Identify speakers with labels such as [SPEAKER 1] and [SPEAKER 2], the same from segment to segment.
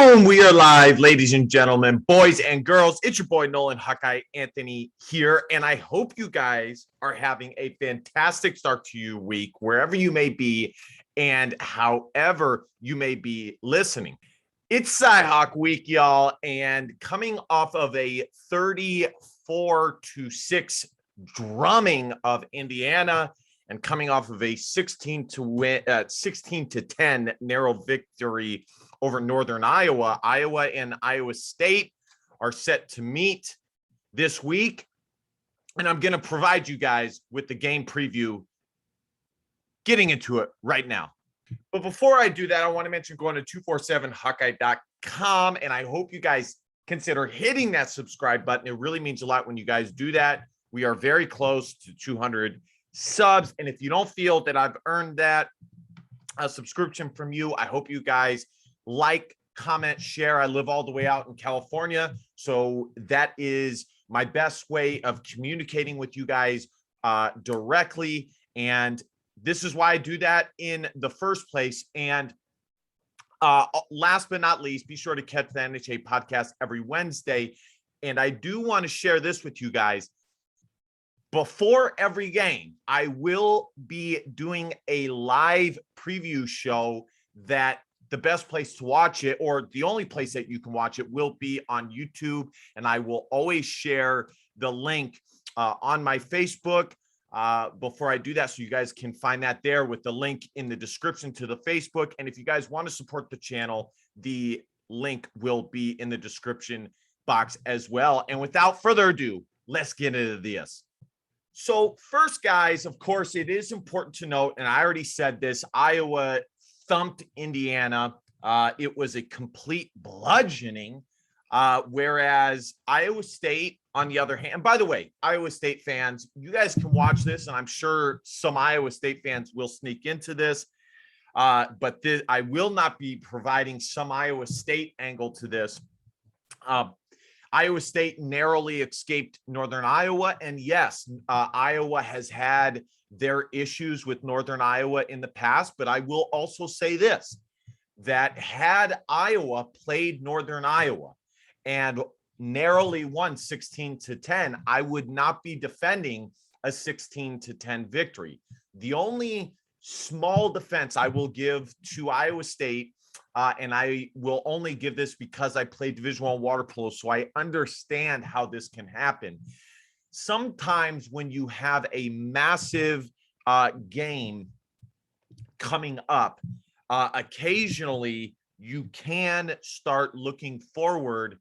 [SPEAKER 1] Boom, we are live, ladies and gentlemen, boys and girls. It's your boy Nolan Hawkeye Anthony here, and I hope you guys are having a fantastic start to your week, wherever you may be and however you may be listening. It's Cyhawk week, y'all, and coming off of a 34-6 drumming of Indiana and coming off of a 16 to 10 narrow victory over Northern Iowa. Iowa and Iowa State are set to meet this week, and I'm going to provide you guys with the game preview, getting into it right now. But before I do that, I want to mention going to 247hawkeye.com, and I hope you guys consider hitting that subscribe button. It really means a lot when you guys do that. We are very close to 200 subs, and if you don't feel that I've earned that subscription from you, I hope you guys like, comment, share. I live all the way out in California, so that is my best way of communicating with you guys directly, and this is why I do that in the first place. And last but not least, be sure to catch the NHA podcast every Wednesday. And I do want to share this with you guys. Before every game, I will be doing a live preview show that the best place to watch it, or the only place that you can watch it, will be on YouTube. And I will always share the link on my Facebook before I do that, so you guys can find that there with the link in the description to the Facebook. And if you guys want to support the channel, the link will be in the description box as well. And without further ado, let's get into this. So first, guys, of course, it is important to note, and I already said this, Iowa thumped Indiana. It was a complete bludgeoning, whereas Iowa State, on the other hand, by the way, Iowa State fans, you guys can watch this, and I'm sure some Iowa State fans will sneak into this, but I will not be providing some Iowa State angle to this. Iowa State narrowly escaped Northern Iowa, and yes, Iowa has had their issues with Northern Iowa in the past, but I will also say this, that had Iowa played Northern Iowa and narrowly won 16-10, I would not be defending a 16-10 victory. The only small defense I will give to Iowa State, and I will only give this because I played Division I water polo, so I understand how this can happen. Sometimes when you have a massive game coming up, occasionally you can start looking forward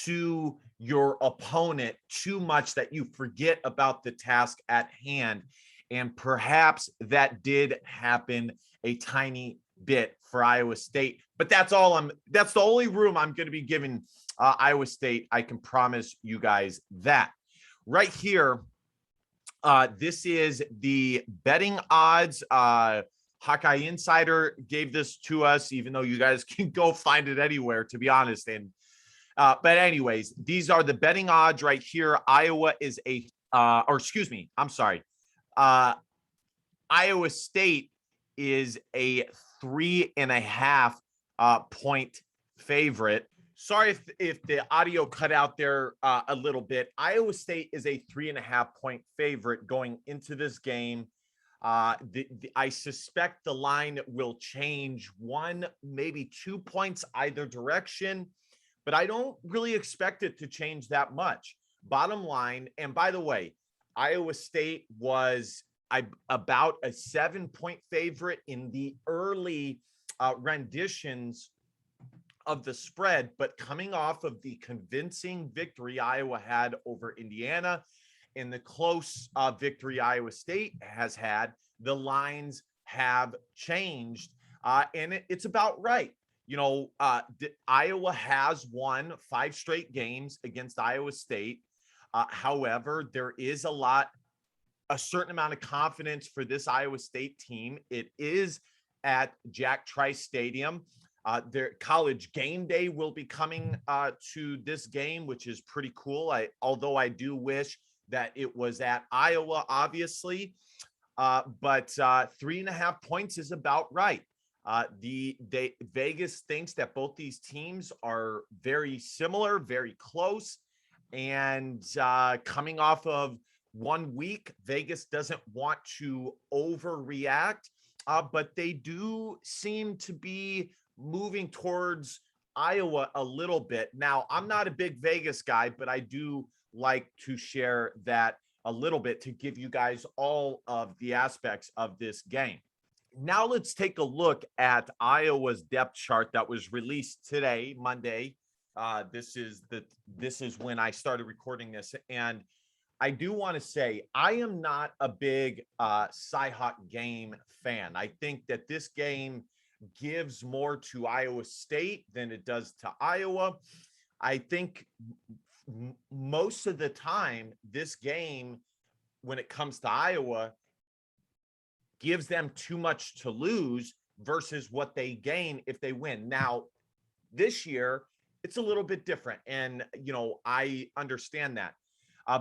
[SPEAKER 1] to your opponent too much that you forget about the task at hand. And perhaps that did happen a tiny bit for Iowa State, but that's the only room I'm going to be giving Iowa State. I can promise you guys that. Right here, this is the betting odds. Hawkeye Insider gave this to us, even though you guys can go find it anywhere, to be honest. And but anyways, these are the betting odds right here. Iowa is Iowa State is a 3.5 point favorite. Sorry if the audio cut out there a little bit. Iowa State is a 3.5 point favorite going into this game. I suspect the line will change 1, maybe 2 points either direction, but I don't really expect it to change that much. Bottom line, and by the way, Iowa State was about a 7-point favorite in the early renditions of the spread, but coming off of the convincing victory Iowa had over Indiana and the close victory Iowa State has had, the lines have changed, and it's about right. You know, Iowa has won 5 straight games against Iowa State. However, there is a certain amount of confidence for this Iowa State team. It is at Jack Trice Stadium. Their college game day will be coming to this game, which is pretty cool. Although I do wish that it was at Iowa, obviously, but 3.5 points is about right. Vegas thinks that both these teams are very similar, very close, and coming off of 1 week, Vegas doesn't want to overreact, but they do seem to be moving towards Iowa a little bit. Now, I'm not a big Vegas guy, but I do like to share that a little bit to give you guys all of the aspects of this game. Now let's take a look at Iowa's depth chart that was released today, Monday. This is when I started recording this, and I do want to say I am not a big Cyhawk game fan. I think that this game gives more to Iowa State than it does to Iowa. I think most of the time, this game, when it comes to Iowa, gives them too much to lose versus what they gain if they win. Now, this year, it's a little bit different. And, I understand that.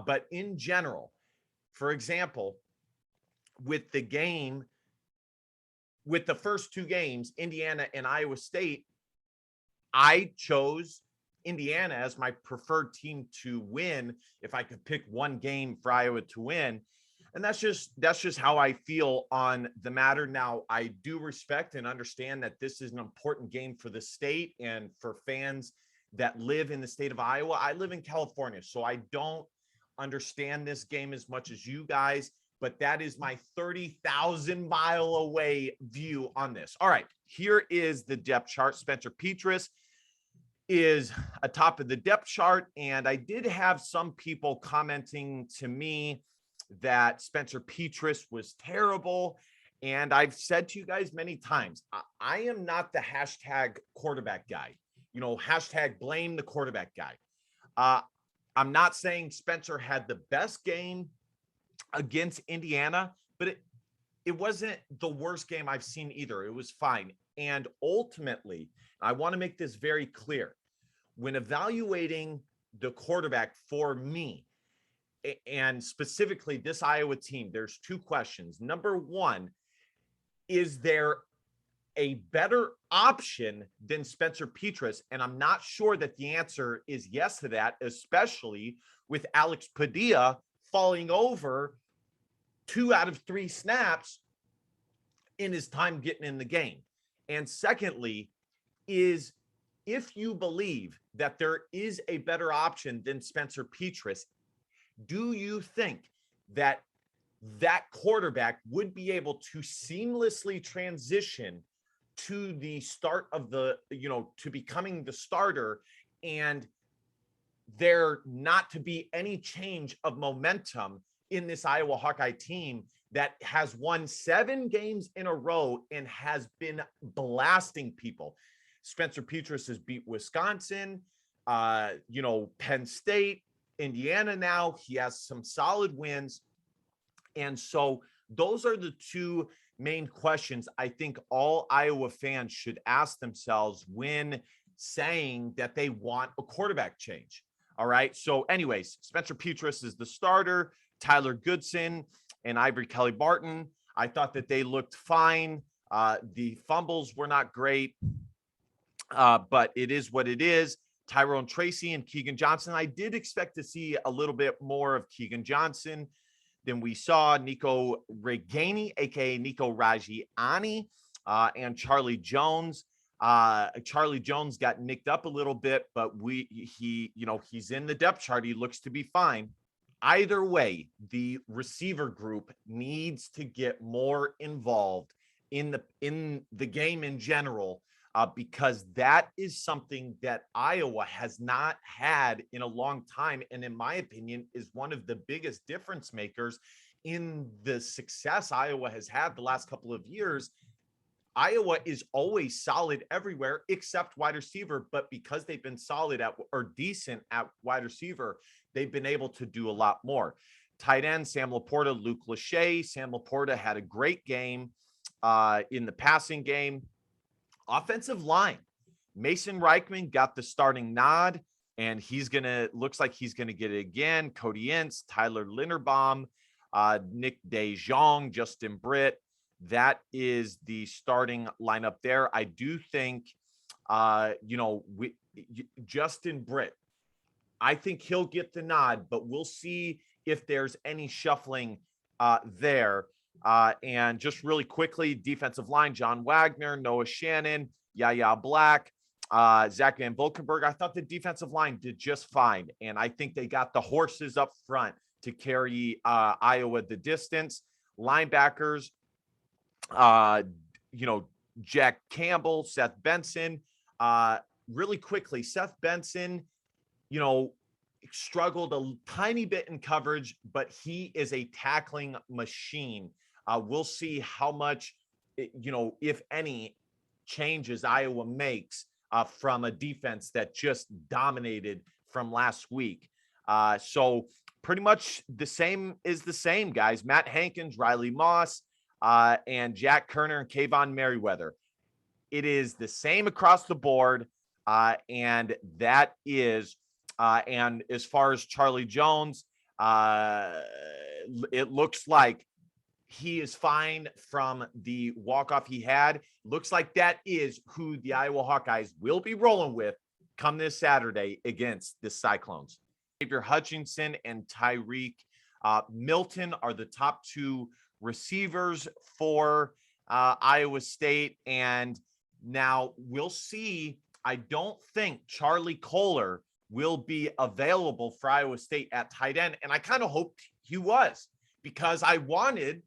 [SPEAKER 1] But in general, for example, with the first two games, Indiana and Iowa State, I chose Indiana as my preferred team to win if I could pick one game for Iowa to win. And that's just how I feel on the matter. Now, I do respect and understand that this is an important game for the state and for fans that live in the state of Iowa. I live in California, so I don't understand this game as much as you guys, but that is my 30,000-mile away view on this. All right, here is the depth chart. Spencer Petras is atop of the depth chart, and I did have some people commenting to me that Spencer Petras was terrible. And I've said to you guys many times, I am not the hashtag quarterback guy, hashtag blame the quarterback guy. I'm not saying Spencer had the best game against Indiana, but it wasn't the worst game I've seen either. It was fine. And ultimately, I want to make this very clear. When evaluating the quarterback for me, and specifically this Iowa team, there's two questions. Number one, is there a better option than Spencer Petras? And I'm not sure that the answer is yes to that, especially with Alex Padilla falling over 2 out of 3 snaps in his time getting in the game. And secondly, is if you believe that there is a better option than Spencer Petras, do you think that quarterback would be able to seamlessly transition to the start of to becoming the starter, and there not to be any change of momentum in this Iowa Hawkeye team that has won 7 games in a row and has been blasting people? Spencer Petras has beat Wisconsin, Penn State, Indiana now. He has some solid wins. And so those are the two main questions I think all Iowa fans should ask themselves when saying that they want a quarterback change. All right. So anyways, Spencer Petras is the starter. Tyler Goodson and Ivory Kelly Barton, I thought that they looked fine. The fumbles were not great, but it is what it is. Tyrone Tracy and Keegan Johnson. I did expect to see a little bit more of Keegan Johnson than we saw. Nico Reganey, aka Nico Rajiani, and Charlie Jones. Charlie Jones got nicked up a little bit, but he's in the depth chart. He looks to be fine. Either way, the receiver group needs to get more involved in the game in general. Because that is something that Iowa has not had in a long time. And in my opinion, is one of the biggest difference makers in the success Iowa has had the last couple of years. Iowa is always solid everywhere except wide receiver. But because they've been solid or decent at wide receiver, they've been able to do a lot more. Tight end, Sam Laporta, Luke Lachey. Sam Laporta had a great game in the passing game. Offensive line, Mason Reichman got the starting nod, and looks like he's going to get it again. Cody Ince, Tyler Linderbaum, Nick DeJong, Justin Britt, That is the starting lineup there. I do think, Justin Britt, I think he'll get the nod, but we'll see if there's any shuffling there. And just really quickly, defensive line, John Wagner, Noah Shannon, Yaya Black, Zach Van Volkenberg. I thought the defensive line did just fine. And I think they got the horses up front to carry Iowa the distance. Linebackers, uh, Jack Campbell, Seth Benson. Really quickly, Seth Benson, you know, struggled a tiny bit in coverage, but he is a tackling machine. We'll see how much, if any, changes Iowa makes from a defense that just dominated from last week. So pretty much the same is the same, guys. Matt Hankins, Riley Moss, and Jack Kerner and Kayvon Merriweather. It is the same across the board. And that is, and as far as Charlie Jones, it looks like he is fine from the walk-off he had. Looks like that is who the Iowa Hawkeyes will be rolling with come this Saturday against the Cyclones. Xavier Hutchinson and Tyreek Milton are the top two receivers for Iowa State. And now we'll see. I don't think Charlie Kohler will be available for Iowa State at tight end. And I kind of hoped he was, because I wanted